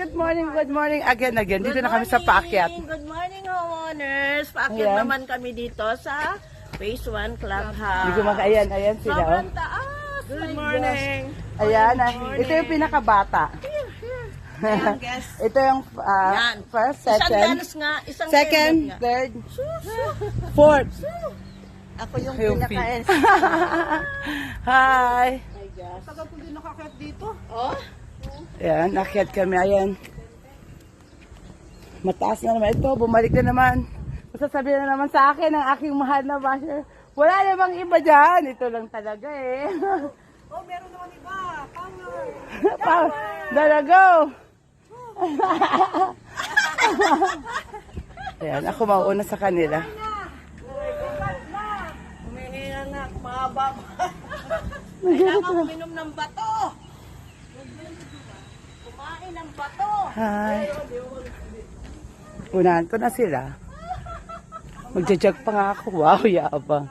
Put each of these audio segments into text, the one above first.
good morning again. Dito na kami sa paakyat. Good morning, homeowners. Paakyat naman kami dito sa Phase 1 Clubhouse. Hindi ko ayan sila. Sobrang taas. Good morning. Ayan, ito yung pinakabata. Ayan, guys. Ito yung first, second, second, third, fourth. Ako yung Healthy. pinaka-ens. Hi! Tagal ko din nakakyat dito. Oh? Ayan, nakyat kami. Ayan. Mataas na naman. Ito, bumalik na naman. Masasabihin na naman sa akin ang aking mahal na basher. Wala namang iba dyan. Ito lang talaga eh. Oh, meron naman iba. Power. Power. There go. Ayan, ako mauuna sa kanila. Humihinga na. Mahaba. Kailangan uminom ng bato. Kumain ng bato. Hi. Unahan ko na sila. Magjajag pa nga ako. Wow, yabang.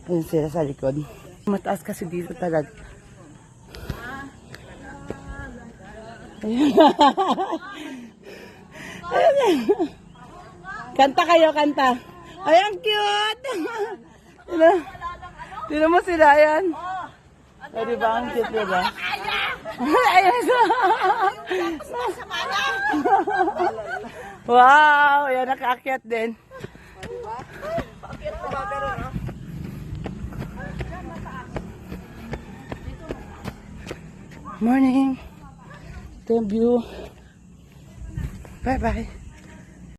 Ayun sila sa likod. Mataas kasi dito talaga. Ayun. Kanta kayo, kanta. Ay, ang cute. Tino mo sila, ayan. O, diba? Ang cute, diba? Ayun. Wow! Ayan, nakaakyat din. Morning. Ito yung view. Bye-bye.